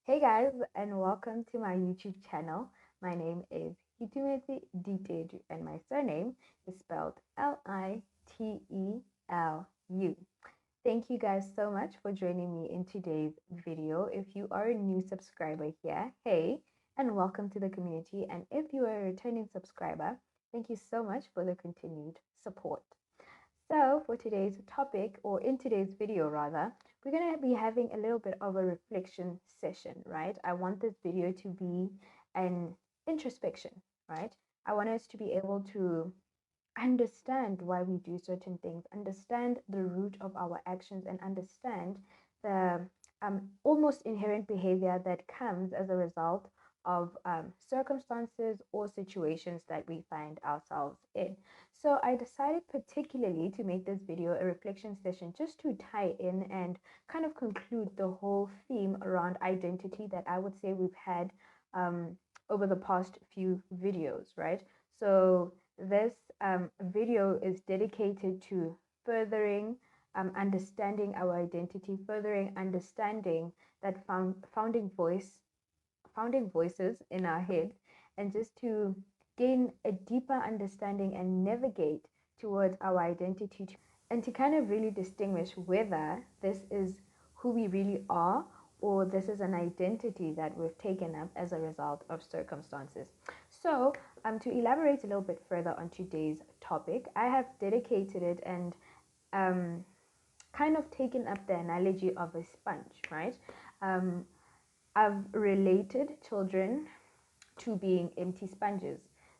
Hey guys, and welcome to my YouTube channel. My name is Hitumeti Diteju, and my surname is spelled Litelu. Thank you guys so much for joining me in today's video. If you are a new subscriber here, hey, and welcome to the community. And if you are a returning subscriber, thank you so much for the continued support. So, for today's topic, or in today's video rather, we're going to be having a little bit of a reflection session, right? I want this video to be an introspection, right? I want us to be able to understand why we do certain things, understand the root of our actions, and understand the almost inherent behavior that comes as a result of circumstances or situations that we find ourselves in. So I decided particularly to make this video a reflection session just to tie in and kind of conclude the whole theme around identity that I would say we've had over the past few videos, right? So this video is dedicated to furthering understanding our identity, furthering understanding that founding voices in our head, and just to gain a deeper understanding and navigate towards our identity, and to kind of really distinguish whether this is who we really are or this is an identity that we've taken up as a result of circumstances. So, to elaborate a little bit further on today's topic, I have dedicated it and um, kind of taken up the analogy of a sponge, right? Um, I've related children to being empty sponges.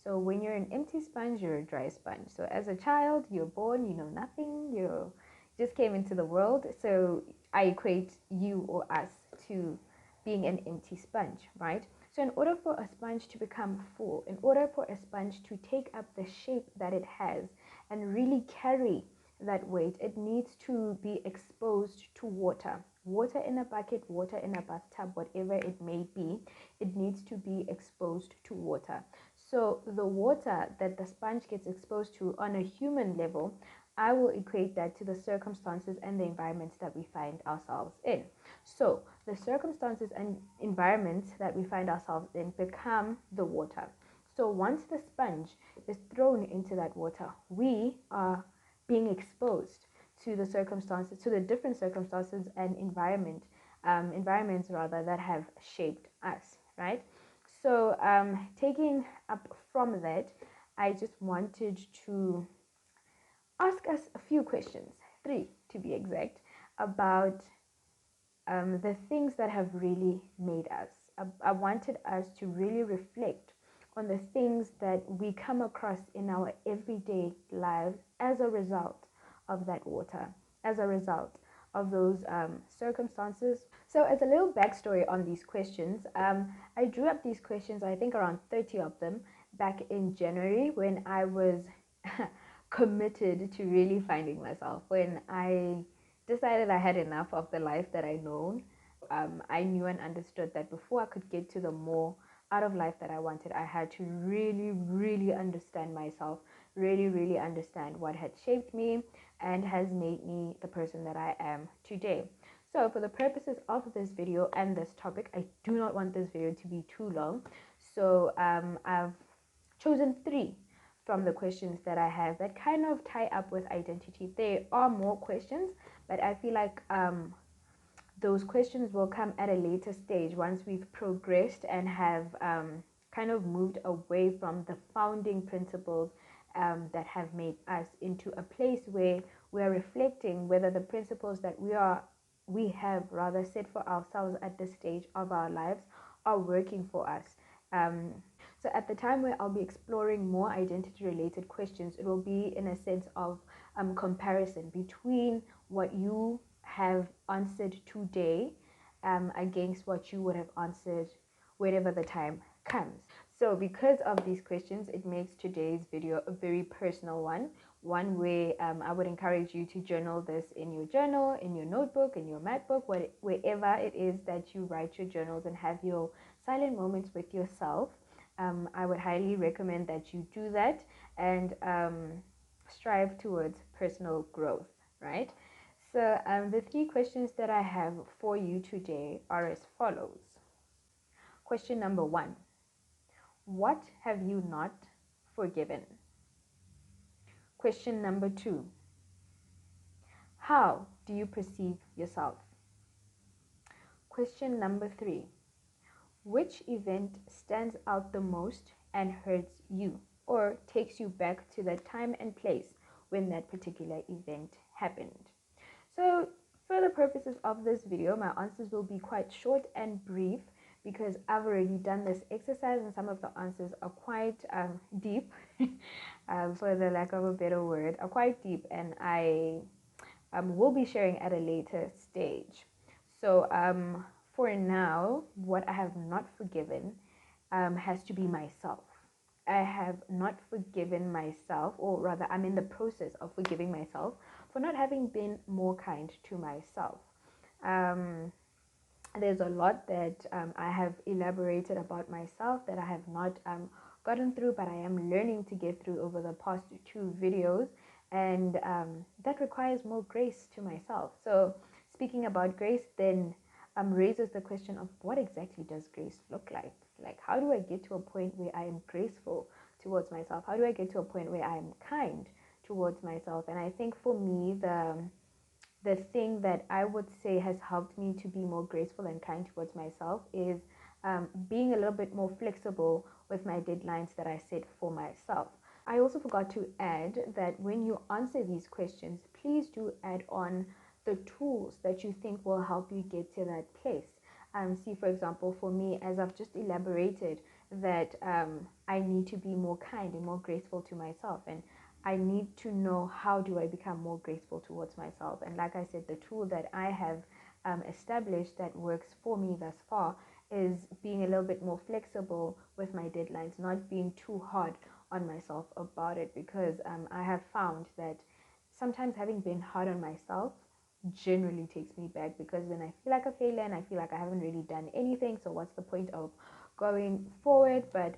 So when you're an empty sponge, you're a dry sponge. So as a child, you're born, you know nothing, you just came into the world. So I equate you or us to being an empty sponge, right? So in order for a sponge to become full, in order for a sponge to take up the shape that it has and really carry that weight, it needs to be exposed to water. Water in a bucket, water in a bathtub, whatever it may be, it needs to be exposed to water. So the water that the sponge gets exposed to on a human level, I will equate that to the circumstances and the environments that we find ourselves in. So the circumstances and environments that we find ourselves in become the water. So once the sponge is thrown into that water, we are being exposed to the circumstances, to the different circumstances and environments rather that have shaped us, right? So taking up from that, I just wanted to ask us a few questions, three to be exact, about the things that have really made us. I wanted us to really reflect on the things that we come across in our everyday lives as a result of that water, as a result of those circumstances. So, as a little backstory on these questions, I drew up these questions, I think around 30 of them, back in January when I was committed to really finding myself, when I decided I had enough of the life that I known. I knew and understood that before I could get to the more out of life that I wanted, I had to really, really understand myself, really, really understand what had shaped me and has made me the person that I am today. So, for the purposes of this video and this topic, I do not want this video to be too long. So, I've chosen three from the questions that I have that kind of tie up with identity. There are more questions, but I feel like those questions will come at a later stage once we've progressed and have kind of moved away from the founding principles that have made us into a place where we are reflecting whether the principles that we have rather set for ourselves at this stage of our lives are working for us. Um, so at the time where I'll be exploring more identity related questions, it will be in a sense of comparison between what you have answered today against what you would have answered whenever the time comes. So because of these questions, it makes today's video a very personal one where I would encourage you to journal this in your journal, in your notebook, in your MacBook, wherever it is that you write your journals and have your silent moments with yourself. I would highly recommend that you do that and strive towards personal growth, right? So the three questions that I have for you today are as follows. Question number 1. What have you not forgiven? Question number 2. How do you perceive yourself? Question number 3. Which event stands out the most and hurts you, or takes you back to that time and place when that particular event happened? So for the purposes of this video, my answers will be quite short and brief because I've already done this exercise and some of the answers are quite deep, for the lack of a better word, are quite deep, and I will be sharing at a later stage. So for now, what I have not forgiven has to be myself. I have not forgiven myself, or rather, I'm in the process of forgiving myself for not having been more kind to myself. There's a lot that I have elaborated about myself that I have not gotten through, but I am learning to get through over the past 2 videos, and that requires more grace to myself. So speaking about grace then raises the question of what exactly does grace look like? Like, how do I get to a point where I am graceful towards myself? How do I get to a point where I am kind towards myself? And I think for me, the thing that I would say has helped me to be more graceful and kind towards myself is being a little bit more flexible with my deadlines that I set for myself. I also forgot to add that when you answer these questions, please do add on the tools that you think will help you get to that place. See, for example, for me, as I've just elaborated, that I need to be more kind and more graceful to myself, and I need to know how do I become more graceful towards myself. And like I said, the tool that I have established that works for me thus far is being a little bit more flexible with my deadlines, not being too hard on myself about it, because I have found that sometimes having been hard on myself generally takes me back, because then I feel like a failure and I feel like I haven't really done anything, so what's the point of going forward? But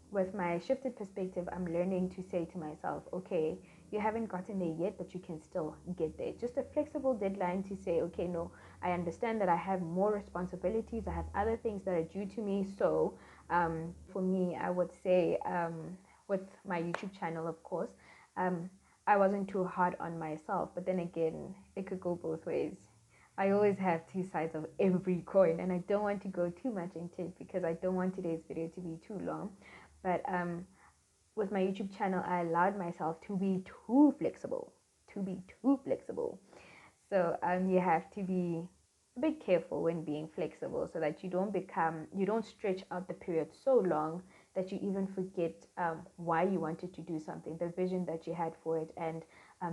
with my shifted perspective, I'm learning to say to myself, okay, you haven't gotten there yet, but you can still get there. Just a flexible deadline to say, okay, no, I understand that I have more responsibilities, I have other things that are due to me. So for me, I would say with my YouTube channel, of course, I wasn't too hard on myself, but then again, it could go both ways. I always have 2 sides of every coin, and I don't want to go too much into it because I don't want today's video to be too long. But with my YouTube channel, I allowed myself to be too flexible, So you have to be a bit careful when being flexible, so that you don't stretch out the period so long that you even forget why you wanted to do something, the vision that you had for it, and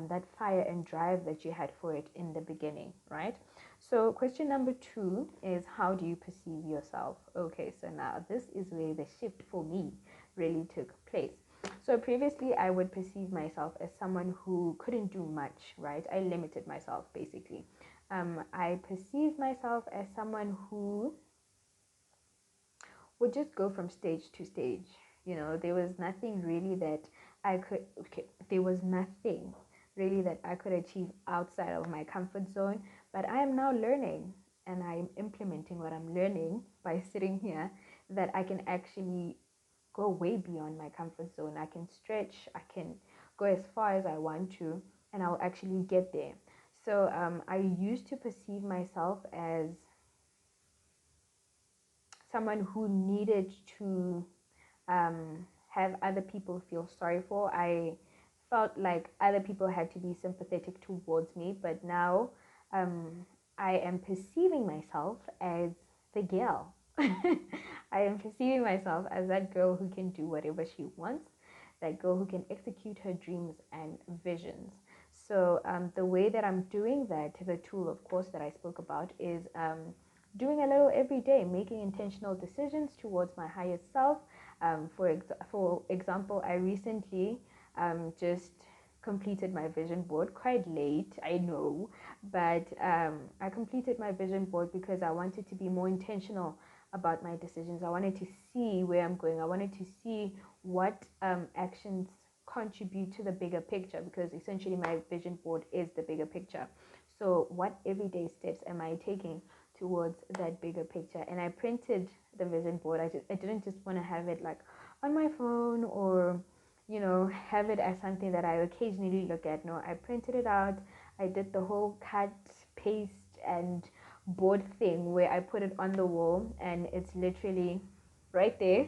that fire and drive that you had for it in the beginning, right? So question number 2 is, how do you perceive yourself? Okay, so now this is where the shift for me really took place. So previously, I would perceive myself as someone who couldn't do much, right? I limited myself, basically. I perceive myself as someone who would just go from stage to stage. There was nothing really that there was nothing really that I could achieve outside of my comfort zone. But I am now learning, and I am implementing what I'm learning by sitting here, that I can actually go way beyond my comfort zone. I can stretch, I can go as far as I want to, and I'll actually get there. So I used to perceive myself as someone who needed to have other people feel sorry for. I felt like other people had to be sympathetic towards me, but now I am perceiving myself as the girl. I am perceiving myself as that girl who can do whatever she wants, that girl who can execute her dreams and visions. So the way that I'm doing that, the tool, of course, that I spoke about is doing a little every day, making intentional decisions towards my highest self. For example, I recently just completed my vision board, quite late, I know, but I completed my vision board because I wanted to be more intentional about my decisions. I wanted to see where I'm going. I wanted to see what actions contribute to the bigger picture, because essentially my vision board is the bigger picture. So what everyday steps am I taking towards that bigger picture. And I printed the vision board. I didn't just want to have it like on my phone or, you know, have it as something that I occasionally look at. No, I printed it out. I did the whole cut, paste, and board thing where I put it on the wall, and it's literally right there.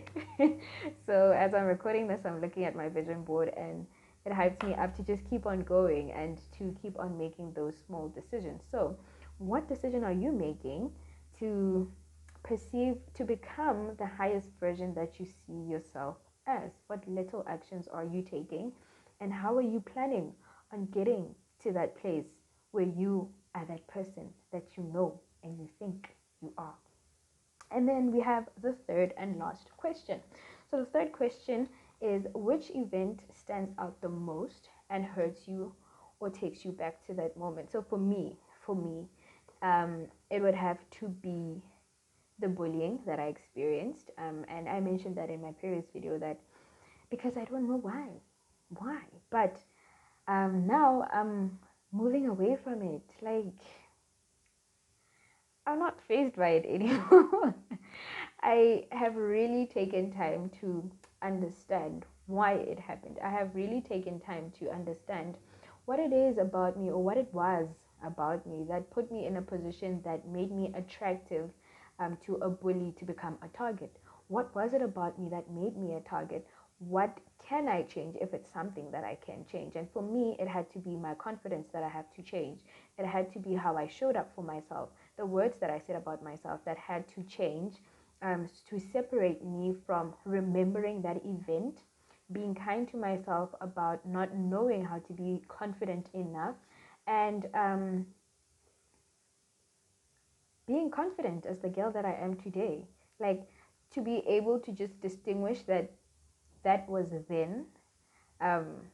So as I'm recording this, I'm looking at my vision board, and it hypes me up to just keep on going and to keep on making those small decisions. So what decision are you making to to become the highest version that you see yourself as? What little actions are you taking, and how are you planning on getting to that place where you are that person that you know and you think you are? And then we have the third and last question. So the third question is, which event stands out the most and hurts you or takes you back to that moment? So for me, it would have to be the bullying that I experienced. And I mentioned that in my previous video, that because I don't know why. But now I'm moving away from it. Like, I'm not fazed by it anymore. I have really taken time to understand why it happened. I have really taken time to understand what it is about me, or what it was about me, that put me in a position that made me attractive to a bully to become a target. What was it about me that made me a target? What can I change if it's something that I can change? And for me, it had to be my confidence that I have to change. It had to be how I showed up for myself, the words that I said about myself that had to change, to separate me from remembering that event, being kind to myself about not knowing how to be confident enough, and being confident as the girl that I am today. Like, to be able to just distinguish that that was then, um,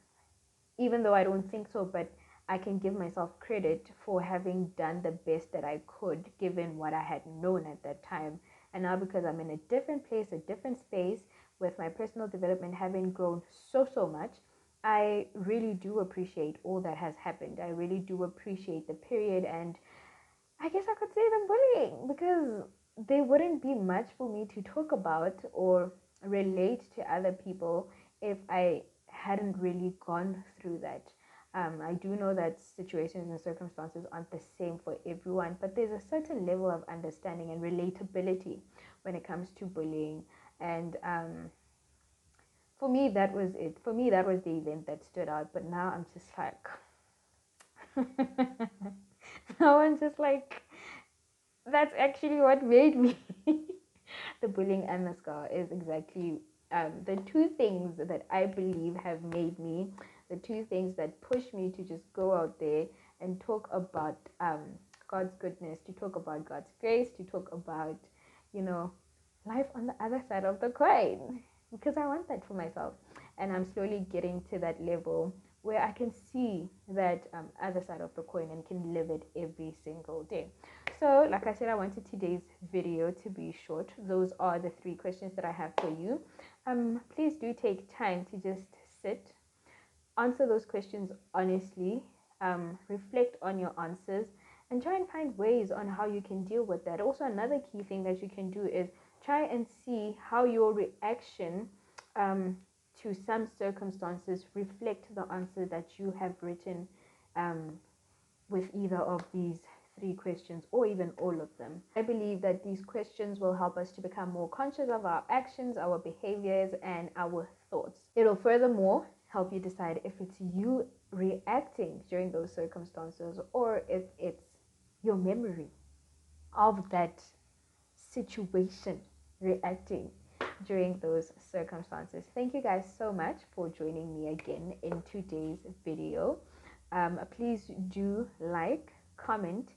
even though I don't think so, but I can give myself credit for having done the best that I could given what I had known at that time. And now, because I'm in a different place, a different space, with my personal development having grown so much, I really do appreciate all that has happened. I really do appreciate the period, and I guess I could say the bullying, because there wouldn't be much for me to talk about or relate to other people if I hadn't really gone through that. I do know that situations and circumstances aren't the same for everyone, but there's a certain level of understanding and relatability when it comes to bullying. And for me, that was it. For me, that was the event that stood out. But now I'm just like, now I'm just like, that's actually what made me. The bullying and the scar is exactly the two things that I believe have made me, the two things that push me to just go out there and talk about God's goodness, to talk about God's grace, to talk about, you know, life on the other side of the coin, because I want that for myself. And I'm slowly getting to that level where I can see that other side of the coin and can live it every single day. So, like I said, I wanted today's video to be short. Those are the 3 questions that I have for you. Please do take time to just sit, answer those questions honestly, reflect on your answers, and try and find ways on how you can deal with that. Also, another key thing that you can do is try and see how your reaction to some circumstances reflect the answer that you have written with either of these 3 questions, or even all of them. I believe that these questions will help us to become more conscious of our actions, our behaviors, and our thoughts. It'll furthermore help you decide if it's you reacting during those circumstances, or if it's your memory of that situation reacting during those circumstances. Thank you guys so much for joining me again in today's video. Please do like, comment,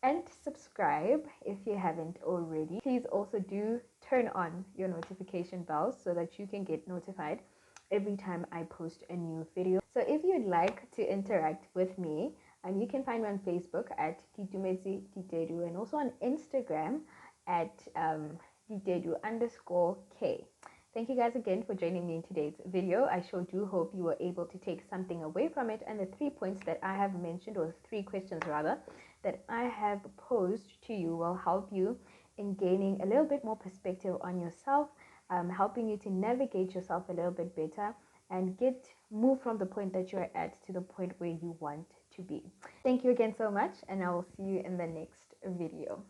and subscribe if you haven't already. Please also do turn on your notification bells so that you can get notified every time I post a new video. So if you'd like to interact with me, you can find me on Facebook at Ditumetse Ditedu, and also on Instagram at Ditedu_K. Thank you guys again for joining me in today's video. I sure do hope you were able to take something away from it, and the 3 points that I have mentioned, or 3 questions rather, that I have posed to you will help you in gaining a little bit more perspective on yourself, helping you to navigate yourself a little bit better and move from the point that you're at to the point where you want to be. Thank you again so much, and I will see you in the next video.